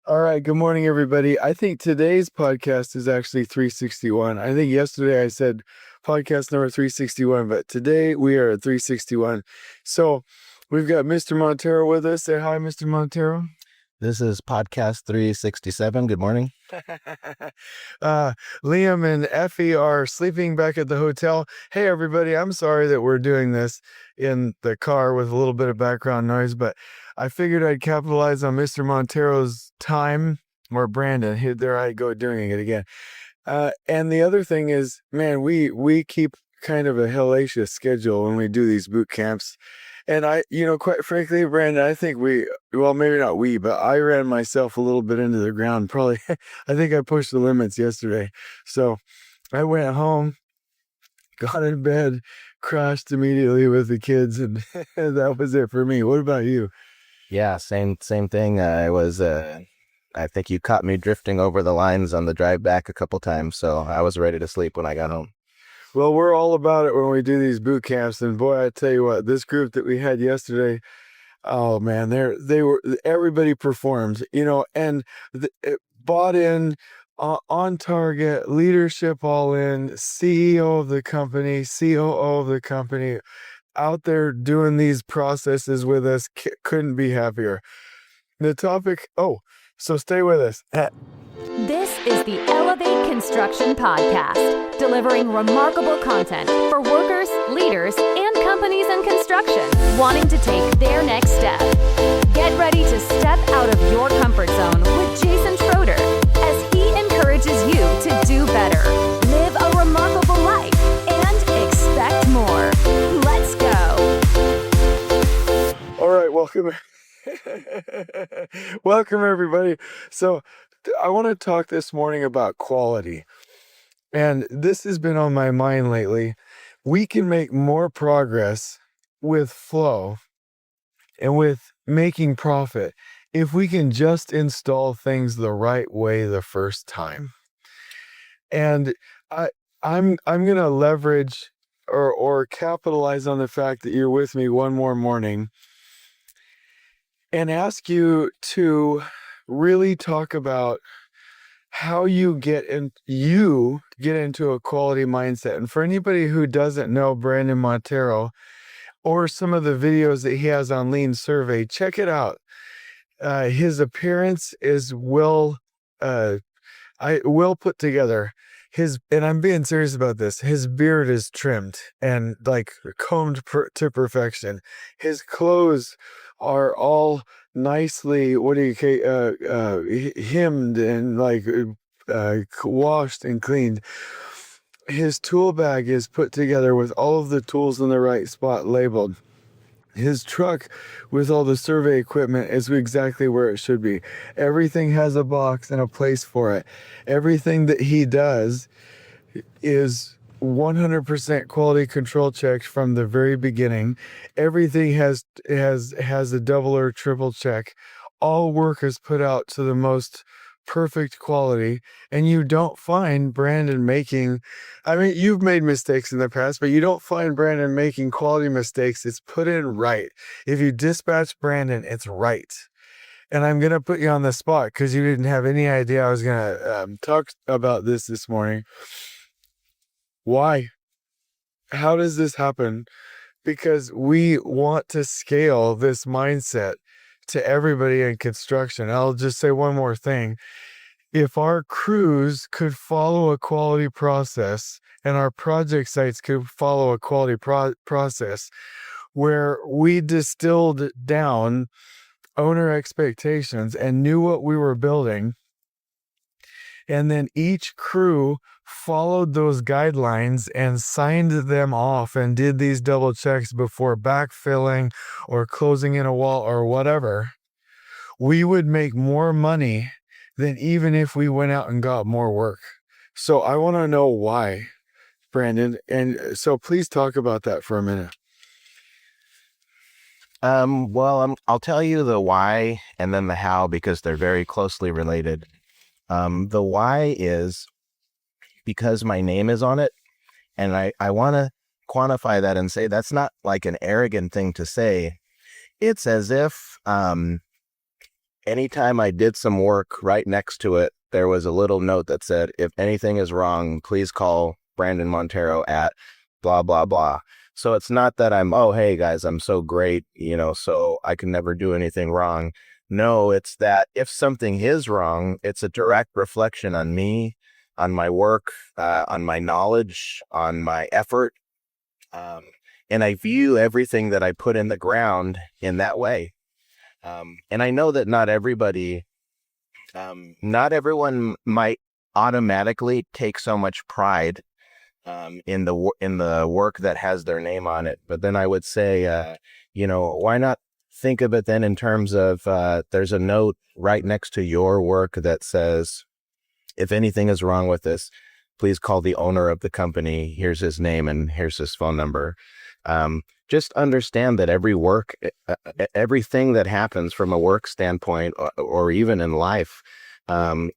All right. Good morning, everybody. I think today's podcast is actually 361. I think yesterday I said podcast number 361, but today we are at 361. So we've got Mr. Montero with us. Say hi, Mr. Montero. This is podcast 367. Good morning. Liam and Effie are sleeping back at the hotel. Hey, everybody. I'm sorry that we're doing this in the car with a little bit of background noise, but I figured I'd capitalize on Mr. Montero's time, or Brandon. There I go doing it again. And the other thing is, man, we keep kind of a hellacious schedule when we do these boot camps. And quite frankly, Brandon, I think maybe not we, but I ran myself a little bit into the ground. Probably, I think I pushed the limits yesterday. So I went home, got in bed, crashed immediately with the kids, and that was it for me. What about you? Yeah, same thing. I think you caught me drifting over the lines on the drive back a couple times, so I was ready to sleep when I got home. Well, we're all about it when we do these boot camps, and boy, I tell you what, this group that we had yesterday, oh man, everybody performed, and bought in, on target, leadership all in, CEO of the company, COO of the company, out there doing these processes with us. Couldn't be happier. The topic, so stay with us. This is the Elevate Construction Podcast, delivering remarkable content for workers, leaders, and companies in construction wanting to take their next step. Get ready to step out of your comfort zone with Jason Schroeder as he encourages you to do better, live a remarkable life, and expect more. Let's go. All right, welcome. Welcome, everybody. So I want to talk this morning about quality. And this has been on my mind lately. We can make more progress with flow and with making profit if we can just install things the right way the first time. And I'm going to leverage or capitalize on the fact that you're with me one more morning and ask you to really talk about how you get into a quality mindset. And for anybody who doesn't know Brandon Montero or some of the videos that he has on Lean Survey, check it out. His appearance is well put together. And I'm being serious about this. His beard is trimmed and like combed to perfection. His clothes are all nicely, hemmed and washed and cleaned. His tool bag is put together with all of the tools in the right spot labeled. His truck with all the survey equipment is exactly where it should be. Everything has a box and a place for it. Everything that he does is 100% quality control checked from the very beginning. Everything has a double or triple check. All work is put out to the most perfect quality, and you don't find Brandon you've made mistakes in the past, but you don't find Brandon making quality mistakes. It's put in right. If you dispatch Brandon, it's right. And I'm going to put you on the spot because you didn't have any idea I was going to talk about this morning. Why? How does this happen? Because we want to scale this mindset to everybody in construction. I'll just say one more thing. If our crews could follow a quality process and our project sites could follow a quality process where we distilled down owner expectations and knew what we were building, and then each crew followed those guidelines and signed them off and did these double checks before backfilling or closing in a wall or whatever, we would make more money than even if we went out and got more work. So I want to know why, Brandon. And so please talk about that for a minute. I'll tell you the why and then the how because they're very closely related. The why is because my name is on it, and I want to quantify that and say that's not like an arrogant thing to say. It's as if anytime I did some work, right next to it, there was a little note that said, if anything is wrong, please call Brandon Montero at blah, blah, blah. So it's not that oh, hey guys, I'm so great, so I can never do anything wrong. No, it's that if something is wrong, it's a direct reflection on me, on my work, on my knowledge, on my effort. And I view everything that I put in the ground in that way. And I know that not everyone might automatically take so much pride in the work that has their name on it. But then I would say, why not think of it then in terms of there's a note right next to your work that says, if anything is wrong with this, please call the owner of the company. Here's his name and here's his phone number. Just understand that everything that happens from a work standpoint or even in life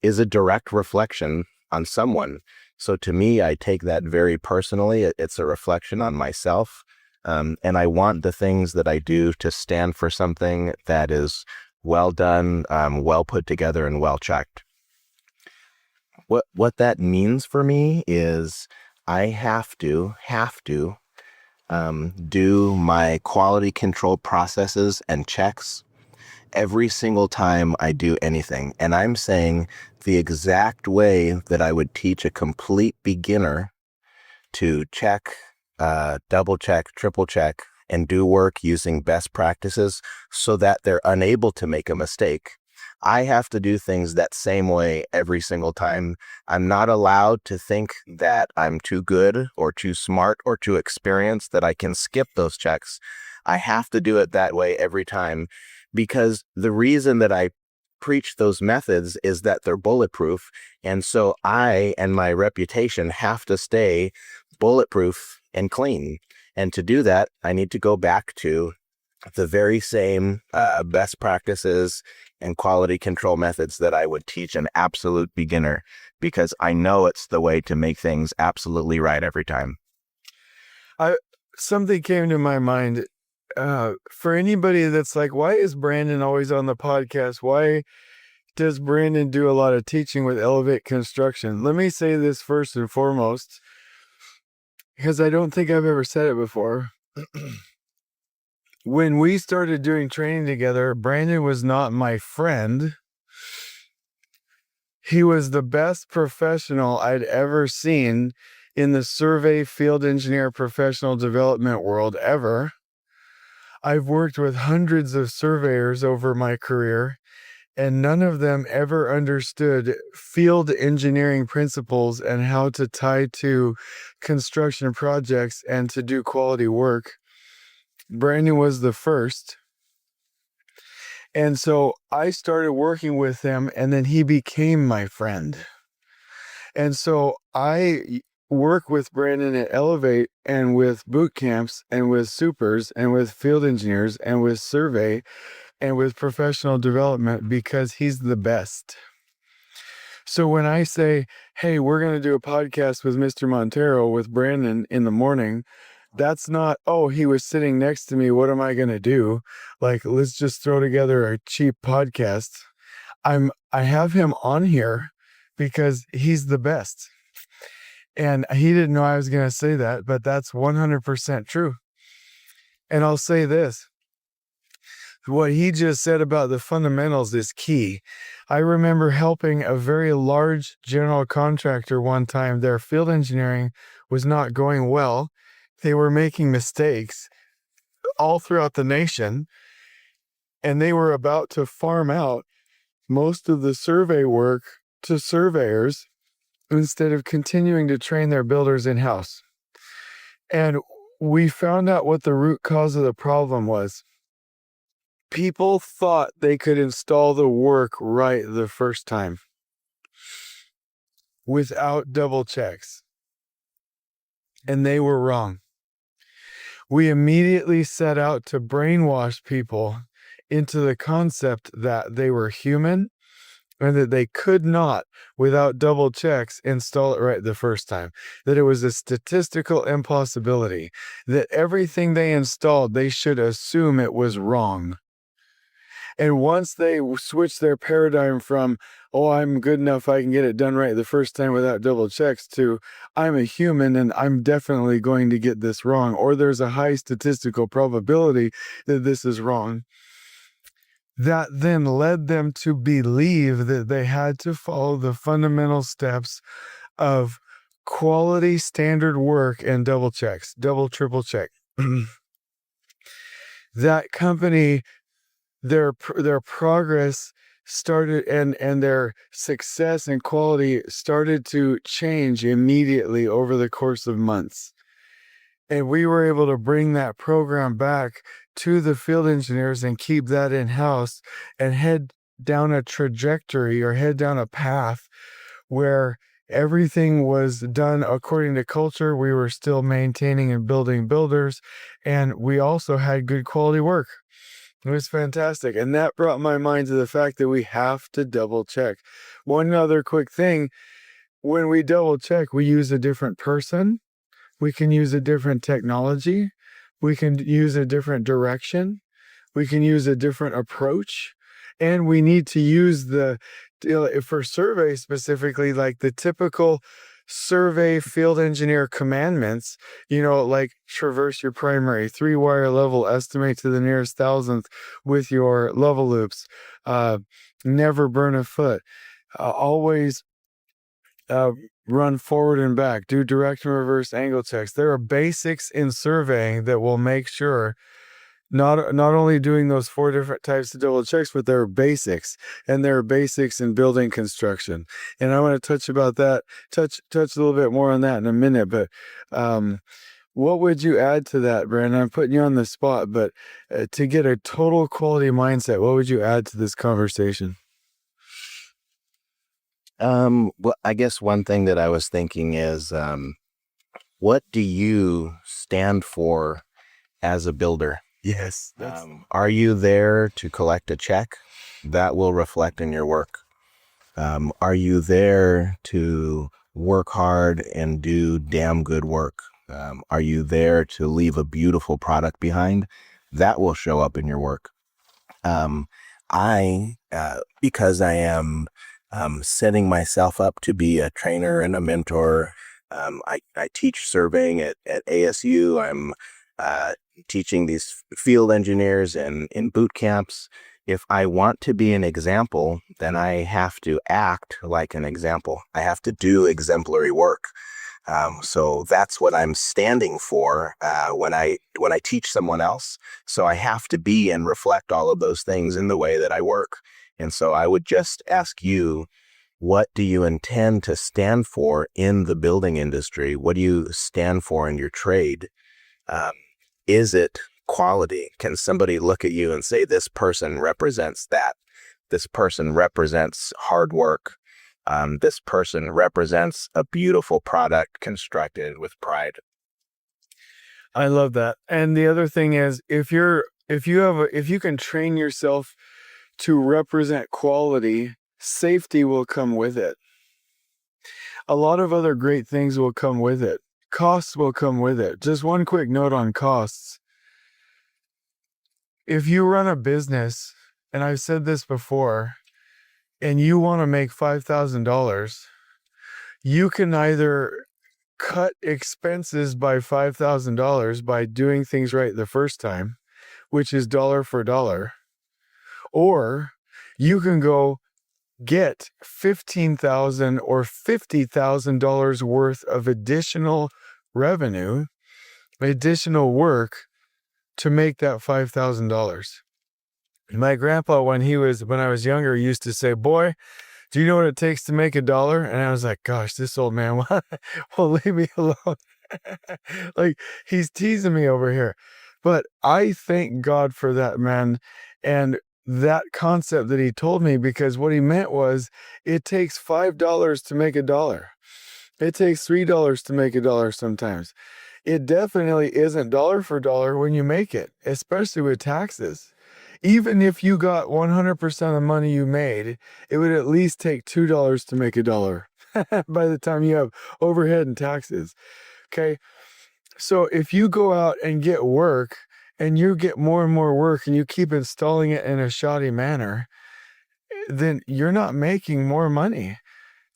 is a direct reflection on someone. So to me, I take that very personally. It's a reflection on myself. And I want the things that I do to stand for something that is well done, well put together, and well checked. What that means for me is I have to do my quality control processes and checks every single time I do anything. And I'm saying the exact way that I would teach a complete beginner to check, double check, triple check, and do work using best practices so that they're unable to make a mistake. I have to do things that same way every single time. I'm not allowed to think that I'm too good or too smart or too experienced that I can skip those checks. I have to do it that way every time, because the reason that I preach those methods is that they're bulletproof. And so I and my reputation have to stay bulletproof and clean. And to do that, I need to go back to the very same best practices and quality control methods that I would teach an absolute beginner, because I know it's the way to make things absolutely right every time. Something came to my mind. For anybody that's like, why is Brandon always on the podcast? Why does Brandon do a lot of teaching with Elevate Construction? Let me say this first and foremost, because I don't think I've ever said it before. When we started doing training together, Brandon was not my friend. He was the best professional I'd ever seen in the survey field engineer professional development world ever. I've worked with hundreds of surveyors over my career, and none of them ever understood field engineering principles and how to tie to construction projects and to do quality work. Brandon was the first. And so I started working with him, and then he became my friend. And so I work with Brandon at Elevate and with boot camps and with supers and with field engineers and with survey and with professional development because he's the best. So when I say, hey, we're going to do a podcast with Mr. Montero with Brandon in the morning, that's not, oh, he was sitting next to me, what am I going to do? Like, let's just throw together a cheap podcast. I have him on here because he's the best. And he didn't know I was going to say that, but that's 100% true. And I'll say this. What he just said about the fundamentals is key. I remember helping a very large general contractor one time. Their field engineering was not going well. They were making mistakes all throughout the nation, and they were about to farm out most of the survey work to surveyors instead of continuing to train their builders in-house. And we found out what the root cause of the problem was. People thought they could install the work right the first time without double checks. And they were wrong. We immediately set out to brainwash people into the concept that they were human and that they could not, without double checks, install it right the first time. That it was a statistical impossibility. That everything they installed, they should assume it was wrong. And once they switch their paradigm from, oh, I'm good enough, I can get it done right the first time without double checks, to I'm a human and I'm definitely going to get this wrong, or there's a high statistical probability that this is wrong, that then led them to believe that they had to follow the fundamental steps of quality standard work and double checks, double, triple check. That company, their progress started, and their success and quality started to change immediately over the course of months. And we were able to bring that program back to the field engineers and keep that in-house and head down a trajectory, or head down a path where everything was done according to culture. We were still maintaining and building builders, and we also had good quality work. It was fantastic. And that brought my mind to the fact that we have to double check. One other quick thing, when we double check, we use a different person. We can use a different technology. We can use a different direction. We can use a different approach. And we need to use for survey specifically, like the typical survey field engineer commandments, like traverse your primary, 3-wire level, estimate to the nearest thousandth with your level loops, never burn a foot, always run forward and back, do direct and reverse angle checks. There are basics in surveying that will make sure not only doing those 4 different types of double checks, but there are basics, and there are basics in building construction. And I want to touch a little bit more on that in a minute. But what would you add to that, Brandon? I'm putting you on the spot, but to get a total quality mindset, what would you add to this conversation? Well, I guess one thing that I was thinking is, what do you stand for as a builder? Yes. Are you there to collect a check? That will reflect in your work. Are you there to work hard and do damn good work? Are you there to leave a beautiful product behind? That will show up in your work. Because I am setting myself up to be a trainer and a mentor. I teach surveying at ASU. I'm teaching these field engineers in boot camps. If I want to be an example, then I have to act like an example. I have to do exemplary work. So that's what I'm standing for when I teach someone else. So I have to be and reflect all of those things in the way that I work. And so I would just ask you, what do you intend to stand for in the building industry? What do you stand for in your trade? Is it quality? Can somebody look at you and say, this person represents that? This person represents hard work. This person represents a beautiful product constructed with pride. I love that. And the other thing is, if you can train yourself to represent quality, safety will come with it. A lot of other great things will come with it. Costs will come with it. Just one quick note on costs. If you run a business, and I've said this before, and you want to make $5,000, you can either cut expenses by $5,000 by doing things right the first time, which is dollar for dollar, or you can go get $15,000 or $50,000 worth of additional revenue, additional work to make that $5,000. My grandpa, when I was younger, used to say, "Boy, do you know what it takes to make $1?" And I was like, gosh, this old man will leave me alone. Like, he's teasing me over here. But I thank God for that man and that concept that he told me, because what he meant was, it takes $5 to make $1. It takes $3 to make $1 sometimes. It definitely isn't dollar for dollar when you make it, especially with taxes. Even if you got 100% of the money you made, it would at least take $2 to make $1 by the time you have overhead and taxes. Okay. So if you go out and get work and you get more and more work and you keep installing it in a shoddy manner, then you're not making more money.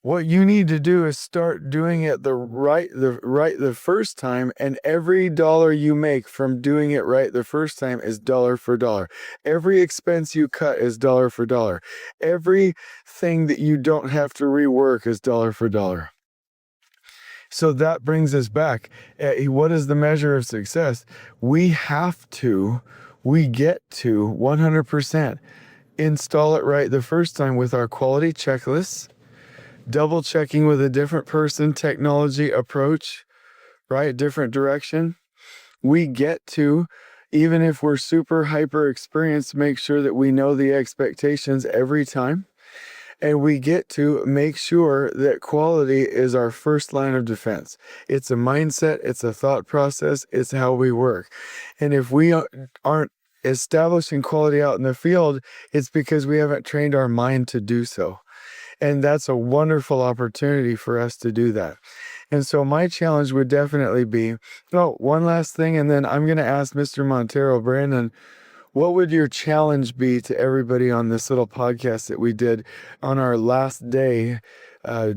What you need to do is start doing it the first time, and every dollar you make from doing it right the first time is dollar for dollar. Every expense you cut is dollar for dollar. Everything that you don't have to rework is dollar for dollar. So that brings us back. What is the measure of success? We get to 100% install it right the first time with our quality checklists, double checking with a different person, technology approach, right? Different direction. We get to, even if we're super hyper experienced, make sure that we know the expectations every time. And we get to make sure that quality is our first line of defense. It's a mindset, it's a thought process, it's how we work. And if we aren't establishing quality out in the field, it's because we haven't trained our mind to do so. And that's a wonderful opportunity for us to do that. And so my challenge would definitely be, one last thing, and then I'm going to ask Mr. Montero, Brandon, what would your challenge be to everybody on this little podcast that we did on our last day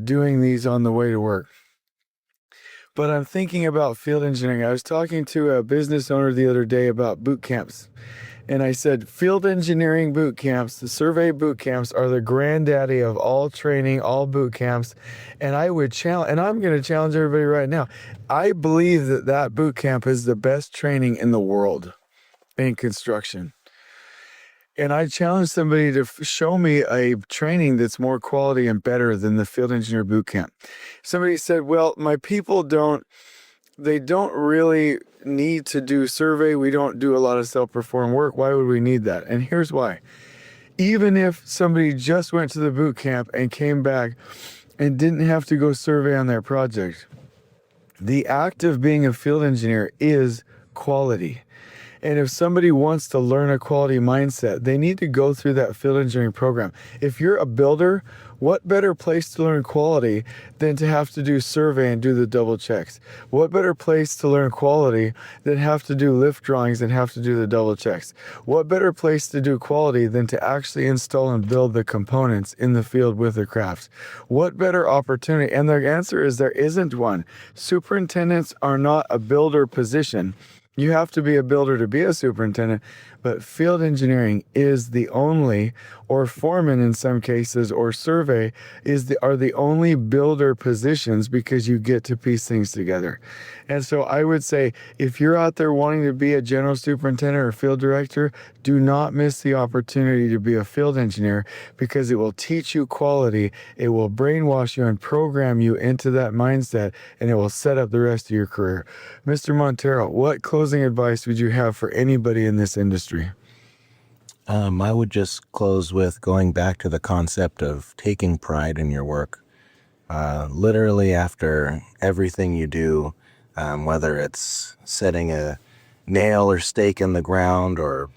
doing these on the way to work? But I'm thinking about field engineering. I was talking to a business owner the other day about boot camps. And I said, field engineering boot camps, the survey boot camps are the granddaddy of all training, all boot camps. And I would challenge, and I'm going to challenge everybody right now. I believe that boot camp is the best training in the world in construction. And I challenge somebody to show me a training that's more quality and better than the field engineer boot camp. Somebody said, well, my people don't really need to do survey. We don't do a lot of self-perform work. Why would we need that? And here's why. Even if somebody just went to the boot camp and came back and didn't have to go survey on their project, the act of being a field engineer is quality. And if somebody wants to learn a quality mindset, they need to go through that field engineering program. If you're a builder, what better place to learn quality than to have to do survey and do the double checks? What better place to learn quality than have to do lift drawings and have to do the double checks? What better place to do quality than to actually install and build the components in the field with the craft? What better opportunity? And the answer is there isn't one. Superintendents are not a builder position. You have to be a builder to be a superintendent, but field engineering is the only, or foreman in some cases, or survey are the only builder positions because you get to piece things together. And so I would say, if you're out there wanting to be a general superintendent or field director, do not miss the opportunity to be a field engineer, because it will teach you quality, it will brainwash you and program you into that mindset, and it will set up the rest of your career. Mr. Montero, what closing advice would you have for anybody in this industry? I would just close with going back to the concept of taking pride in your work. Literally after everything you do, whether it's setting a nail or stake in the ground or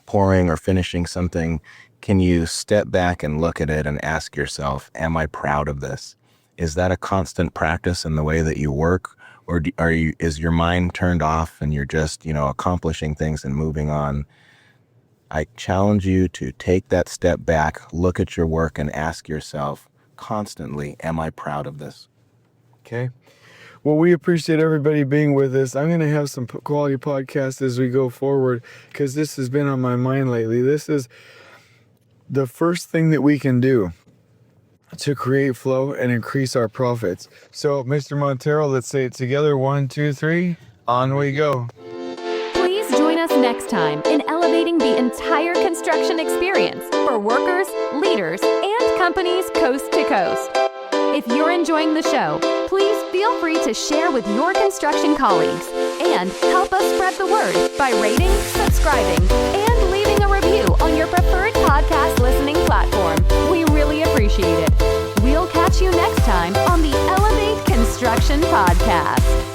pouring or finishing something, can you step back and look at it and ask yourself, am I proud of this? Is that a constant practice in the way that you work? Or is your mind turned off and you're just, accomplishing things and moving on? I challenge you to take that step back, look at your work, and ask yourself constantly, am I proud of this? Okay. Well, we appreciate everybody being with us. I'm going to have some quality podcasts as we go forward, because this has been on my mind lately. This is the first thing that we can do to create flow and increase our profits. So, Mr. Montero, let's say it together. 1, 2, 3. On we go. Please join us next time in elevating the entire construction experience for workers, leaders, and companies coast to coast. If you're enjoying the show, please feel free to share with your construction colleagues and help us spread the word by rating, subscribing, and leaving a review on your preferred podcast listening platform. We really appreciate it. We'll catch you next time on the Elevate Construction Podcast.